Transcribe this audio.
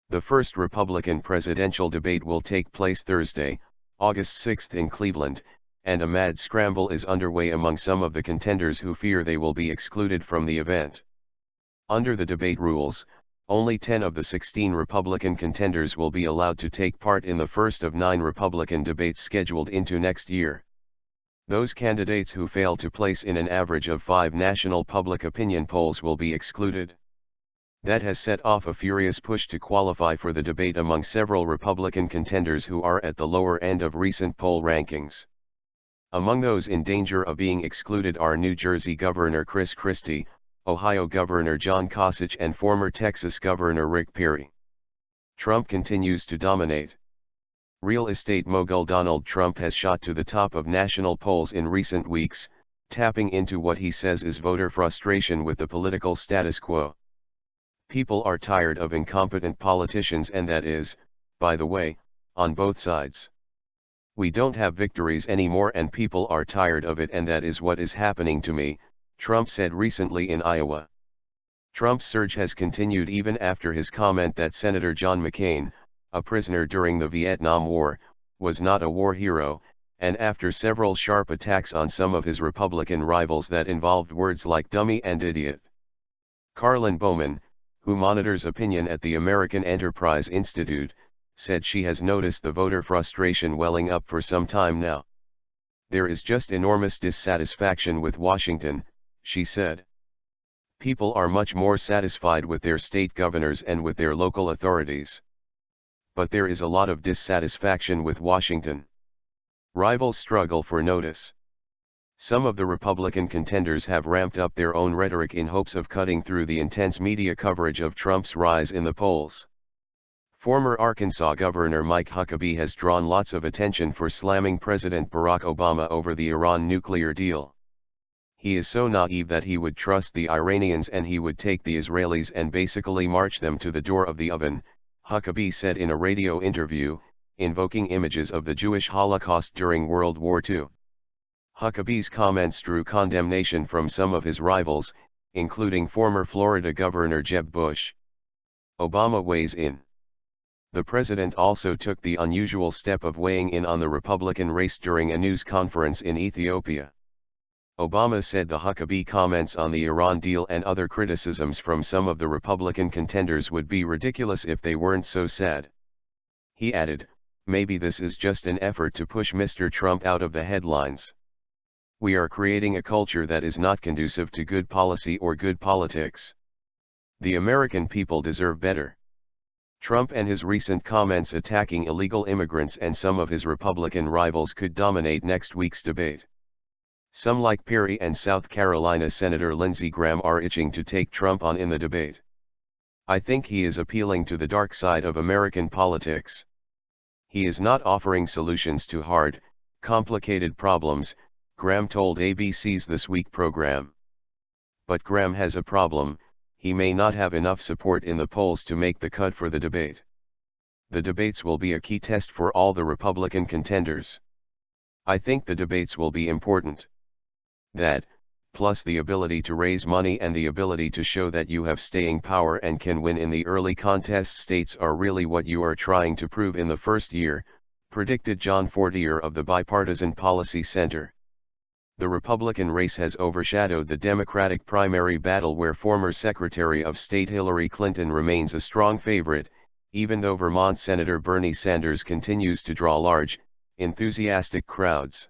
The first Republican presidential debate will take place Thursday, August 6 in Cleveland, and a mad scramble is underway among some of the contenders who fear they will be excluded from the event. Under the debate rules, only 10 of the 16 Republican contenders will be allowed to take part in the first of 9 Republican debates scheduled into next year. Those candidates who fail to place in an average of 5 national public opinion polls will be excluded. That has set off a furious push to qualify for the debate among several Republican contenders who are at the lower end of recent poll rankings. Among those in danger of being excluded are New Jersey Governor Chris Christie, Ohio Governor John Kasich and former Texas Governor Rick Perry. Trump continues to dominate. Real estate mogul Donald Trump has shot to the top of national polls in recent weeks, tapping into what he says is voter frustration with the political status quo. People are tired of incompetent politicians, and that is, by the way, on both sides. We don't have victories anymore and people are tired of it, and that is what is happening to me, Trump said recently in Iowa. Trump's surge has continued even after his comment that Senator John McCain, a prisoner during the Vietnam War, was not a war hero, and after several sharp attacks on some of his Republican rivals that involved words like dummy and idiot. Carlin Bowman, who monitors opinion at the American Enterprise Institute, said she has noticed the voter frustration welling up for some time now. There is just enormous dissatisfaction with Washington, she said. People are much more satisfied with their state governors and with their local authorities. But there is a lot of dissatisfaction with Washington. Rivals struggle for notice. Some of the Republican contenders have ramped up their own rhetoric in hopes of cutting through the intense media coverage of Trump's rise in the polls. Former Arkansas Governor Mike Huckabee has drawn lots of attention for slamming President Barack Obama over the Iran nuclear deal. He is so naive that he would trust the Iranians and he would take the Israelis and basically march them to the door of the oven, Huckabee said in a radio interview, invoking images of the Jewish Holocaust during World War II. Huckabee's comments drew condemnation from some of his rivals, including former Florida Governor Jeb Bush. Obama weighs in. The president also took the unusual step of weighing in on the Republican race during a news conference in Ethiopia. Obama said the Huckabee comments on the Iran deal and other criticisms from some of the Republican contenders would be ridiculous if they weren't so sad. He added, "Maybe this is just an effort to push Mr. Trump out of the headlines. We are creating a culture that is not conducive to good policy or good politics. The American people deserve better." Trump and his recent comments attacking illegal immigrants and some of his Republican rivals could dominate next week's debate. Some like Perry and South Carolina Senator Lindsey Graham are itching to take Trump on in the debate. "I think he is appealing to the dark side of American politics. He is not offering solutions to hard, complicated problems," Graham told ABC's This Week program. But Graham has a problem: he may not have enough support in the polls to make the cut for the debate. The debates will be a key test for all the Republican contenders. "I think the debates will be important. That, plus the ability to raise money and the ability to show that you have staying power and can win in the early contest states are really what you are trying to prove in the first year," predicted John Fortier of the Bipartisan Policy Center. The Republican race has overshadowed the Democratic primary battle, where former Secretary of State Hillary Clinton remains a strong favorite, even though Vermont Senator Bernie Sanders continues to draw large, enthusiastic crowds.